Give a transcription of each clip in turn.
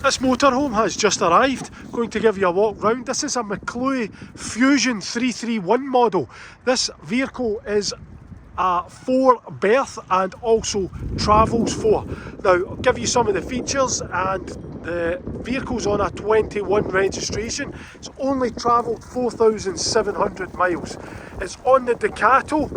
This motorhome has just arrived. Going to give you a walk round. This is a Mclouis Fusion 331 model. This vehicle is a 4-berth and also travels 4. Now I'll give you some of the features, and the vehicle's on a 21 registration. It's only travelled 4,700 miles. It's on the Ducato.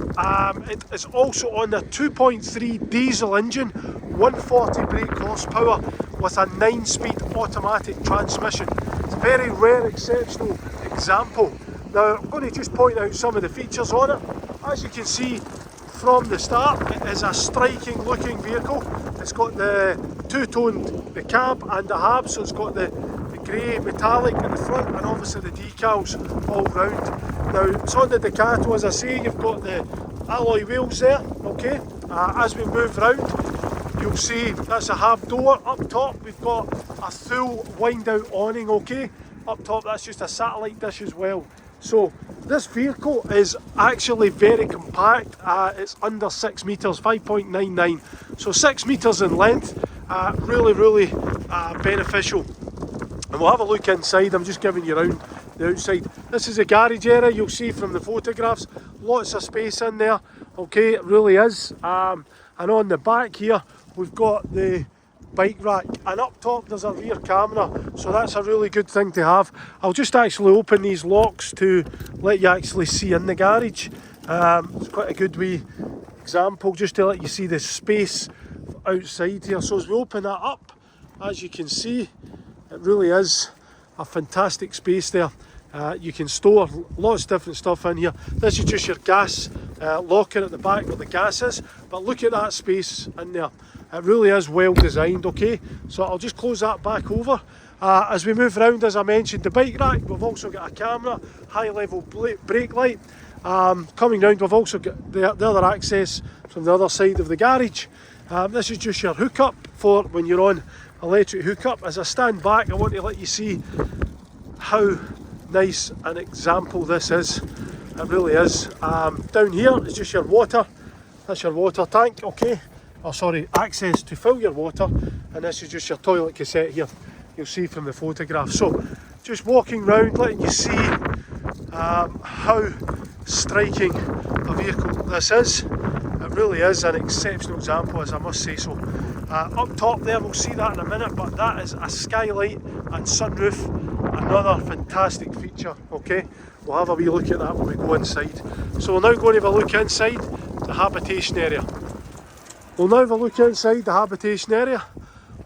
It is also on the 2.3 diesel engine, 140 brake horsepower with a 9-speed automatic transmission. It's a very rare, exceptional example. Now I'm going to just point out some of the features on it. As you can see from the start, it is a striking looking vehicle. It's got the two-toned the cab and the hab, so it's got the grey metallic in the front and obviously the decals all round. Now it's on the Ducato, as I say. You've got the alloy wheels there, okay. As we move round, you'll see that's a hab door. Up top we've got a full wind out awning, okay. Up top that's just a satellite dish as well. So this vehicle is actually very compact. It's under 6 metres, 5.99, so 6 metres in length. Really beneficial. And we'll have a look inside. I'm just giving you around the outside. This is a garage area. You'll see from the photographs, lots of space in there, okay, it really is. And on the back here we've got the bike rack, and up top there's a rear camera, so that's a really good thing to have. I'll just actually open these locks to let you actually see in the garage. It's quite a good wee example just to let you see the space outside here. So as we open that up, as you can see, it really is a fantastic space there. You can store lots of different stuff in here. This is just your gas locker at the back where the gas is, but look at that space in there. It really is well designed, okay. So I'll just close that back over. As we move around, as I mentioned, the bike rack, we've also got a camera, high level brake light. Coming round, we've also got the other access from the other side of the garage. This is just your hookup for when you're on electric hookup. As I stand back, I want to let you see how nice an example this is. It really is. Down here is just your water. That's your water tank, okay. Oh sorry, access to fill your water, and this is just your toilet cassette here. You'll see from the photograph. So just walking round, letting you see how striking a vehicle this is. It really is an exceptional example, as I must say so. Up top there, we'll see that in a minute, but that is a skylight and sunroof, another fantastic feature, okay. We'll have a wee look at that when we go inside. So we're now going to have a look inside the habitation area. We'll now have a look inside the habitation area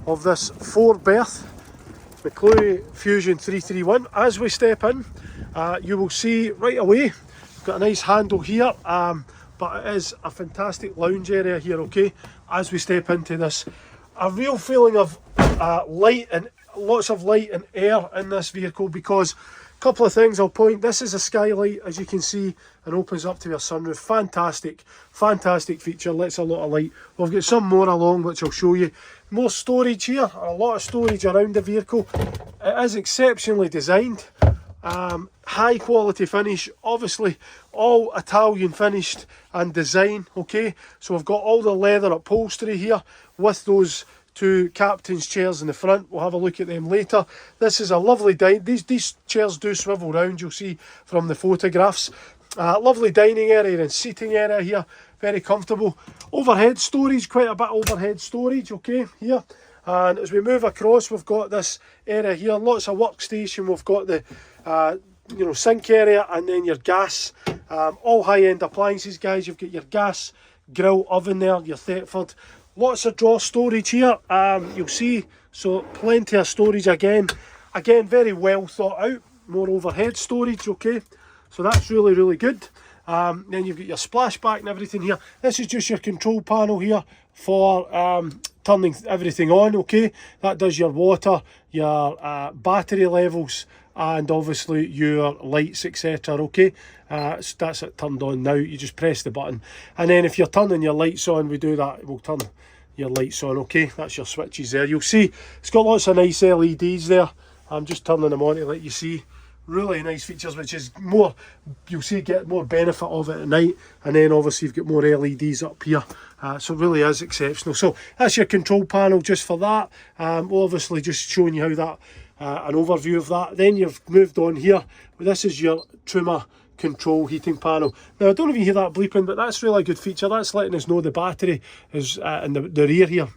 of this 4-berth Mclouis Fusion 331. As we step in, you will see right away, we've got a nice handle here, but it is a fantastic lounge area here, okay. As we step into this, a real feeling of light, and lots of light and air in this vehicle, because a couple of things I'll point. This is a skylight, as you can see, and opens up to your sunroof. Fantastic feature, lets a lot of light. We've got some more along which I'll show you. More storage here, a lot of storage around the vehicle. It is exceptionally designed. High quality finish, obviously all Italian finished and design, okay. So we've got all the leather upholstery here with those two captain's chairs in the front. We'll have a look at them later. This is a lovely these chairs do swivel round, you'll see from the photographs. Lovely dining area and seating area here, very comfortable. Overhead storage, quite a bit overhead storage, okay, here. And as we move across, we've got this area here, lots of workstation. We've got the sink area, and then your gas, all high-end appliances, guys. You've got your gas grill oven there, your Thetford. Lots of drawer storage here, you'll see, so plenty of storage again very well thought out. More overhead storage, okay, so that's really good. Then you've got your splashback and everything here. This is just your control panel here for turning everything on, okay. That does your water, your battery levels, and obviously your lights, etc, okay. So that's it turned on now. You just press the button, and then if you're turning your lights on, we do that, we'll turn your lights on, okay. That's your switches there. You'll see it's got lots of nice LEDs there. I'm just turning them on to let you see really nice features, which is more, you'll see, get more benefit of it at night. And then obviously you've got more LEDs up here, so it really is exceptional. So that's your control panel just for that. We'll obviously just showing you how that, an overview of that. Then you've moved on here. This is your Truma control heating panel. Now I don't even hear that bleeping, but that's really a good feature. That's letting us know the battery is in the rear here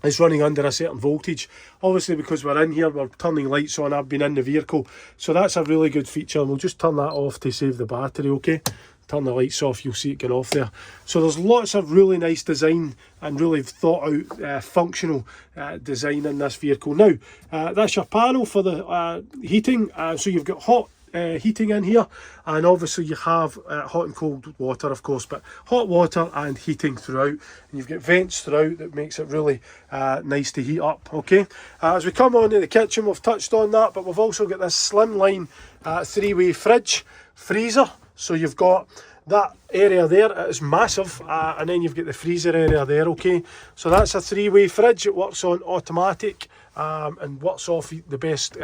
is running under a certain voltage. Obviously because we're in here, we're turning lights on. I've been in the vehicle, so that's a really good feature, and we'll just turn that off to save the battery. Okay, turn the lights off, you'll see it going off there. So there's lots of really nice design and really thought out functional design in this vehicle. Now that's your panel for the heating. So you've got hot heating in here, and obviously you have hot and cold water, of course, but hot water and heating throughout, and you've got vents throughout that makes it really nice to heat up. Okay, as we come on to the kitchen, we've touched on that, but we've also got this slimline three-way fridge freezer. So you've got that area there, it is massive, and then you've got the freezer area there. Okay, so that's a three-way fridge. It works on automatic and works off the best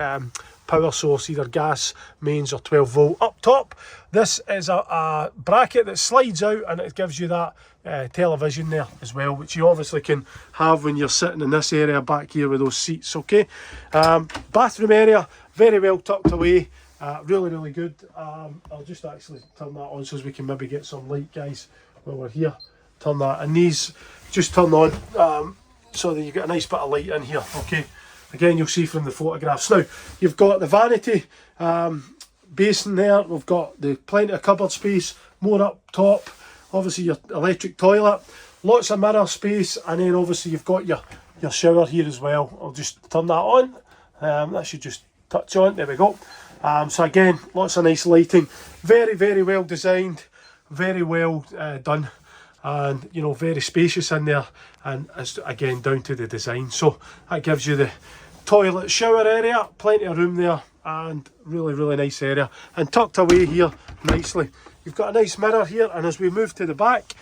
power source, either gas mains or 12 volt. Up top, this is a bracket that slides out, and it gives you that television there as well, which you obviously can have when you're sitting in this area back here with those seats. Okay, bathroom area, very well tucked away. Really good. I'll just actually turn that on so as we can maybe get some light, guys, while we're here. Turn that, and these just turn on so that you get a nice bit of light in here. Okay, again, you'll see from the photographs. Now you've got the vanity basin there. We've got the plenty of cupboard space, more up top, obviously your electric toilet, lots of mirror space, and then obviously you've got your shower here as well. I'll just turn that on. That should just touch on. There we go. So again, lots of nice lighting, very well designed, very well done, and you know, very spacious in there, and it's again down to the design. So that gives you the toilet shower area, plenty of room there, and really nice area, and tucked away here nicely. You've got a nice mirror here, and as we move to the back,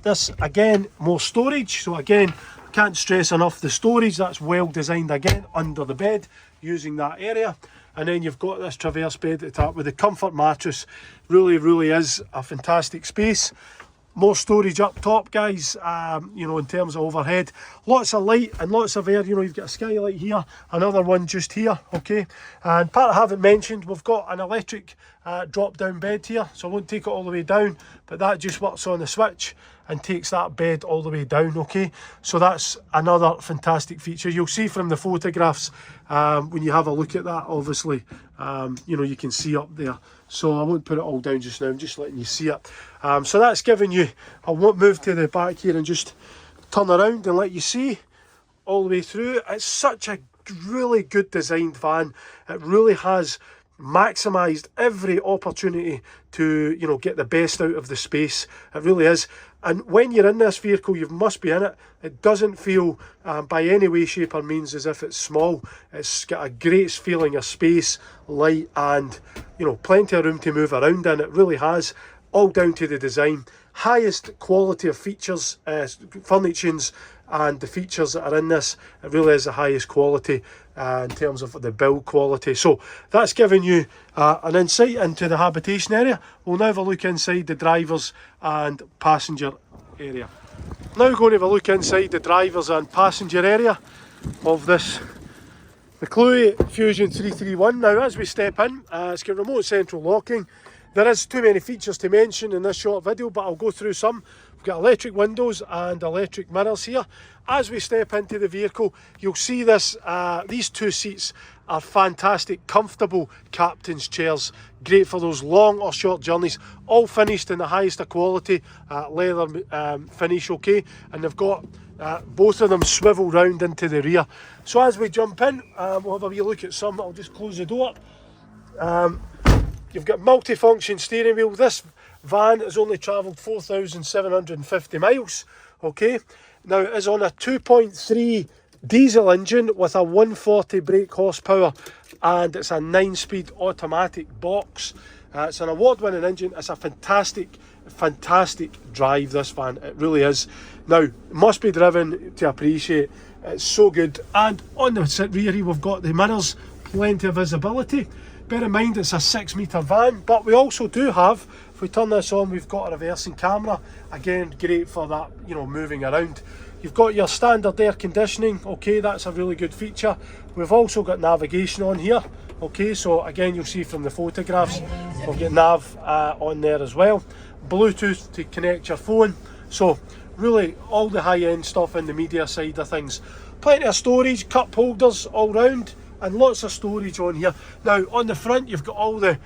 this again, more storage. So again, can't stress enough the storage. That's well designed again under the bed, using that area. And then you've got this traverse bed at the top with the comfort mattress. Really is a fantastic space. More storage up top, guys, you know, in terms of overhead. Lots of light and lots of air. You know, you've got a skylight here, another one just here. Okay, and part I haven't mentioned, we've got an electric drop down bed here, so I won't take it all the way down, but that just works on the switch and takes that bed all the way down. Okay, so that's another fantastic feature. You'll see from the photographs when you have a look at that, obviously, you know, you can see up there. So I won't put it all down just now, I'm just letting you see it. So that's giving you, I won't move to the back here and just turn around and let you see all the way through. It's such a really good designed van. It really has maximised every opportunity to, you know, get the best out of the space. It really is. And when you're in this vehicle, you must be in it. It doesn't feel by any way, shape or means as if it's small. It's got a great feeling of space, light, and, you know, plenty of room to move around in. It really has, all down to the design. Highest quality of features, furnishings, and the features that are in this. It really is the highest quality in terms of the build quality. So that's giving you an insight into the habitation area. We'll now have a look inside the drivers and passenger area. Now we're going to have a look inside the drivers and passenger area of this Mclouis Fusion 331. Now as we step in, it's got remote central locking. There is too many features to mention in this short video, but I'll go through some. We've got electric windows and electric mirrors here. As we step into the vehicle, you'll see this. These two seats are fantastic, comfortable captain's chairs. Great for those long or short journeys. All finished in the highest of quality leather finish, okay? And they've got both of them swivel round into the rear. So as we jump in, we'll have a wee look at some. I'll just close the door. You've got multi-function steering wheel. This van has only travelled 4,750 miles, okay? Now it is on a 2.3 diesel engine with a 140 brake horsepower, and it's a 9-speed automatic box. It's an award-winning engine. It's a fantastic drive, this van. It really is. Now, it must be driven to appreciate. It's so good. And on the rear here, we've got the mirrors, plenty of visibility. Bear in mind it's a 6 metre van, but we also do have, if we turn this on, we've got a reversing camera. Again, great for that, you know, moving around. You've got your standard air conditioning, okay, that's a really good feature. We've also got navigation on here, okay, so again you'll see from the photographs, we'll get nav on there as well. Bluetooth to connect your phone, so really all the high-end stuff in the media side of things. Plenty of storage, cup holders all round, and lots of storage on here. Now on the front you've got all the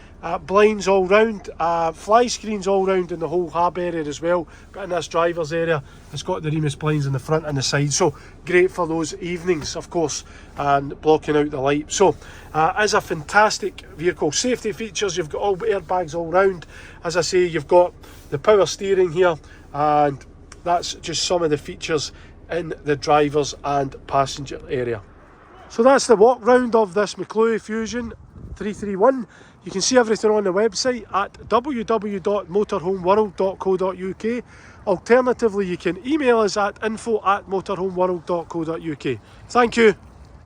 blinds all round, fly screens all round in the whole hab area as well, but in this driver's area it's got the Remus blinds in the front and the side, so great for those evenings of course, and blocking out the light. So is a fantastic vehicle. Safety features, you've got all airbags all round. As I say, you've got the power steering here, and that's just some of the features in the driver's and passenger area. So that's the walk round of this Mclouis Fusion 331. You can see everything on the website at www.motorhomeworld.co.uk. Alternatively, you can email us at info@motorhomeworld.co.uk. Thank you.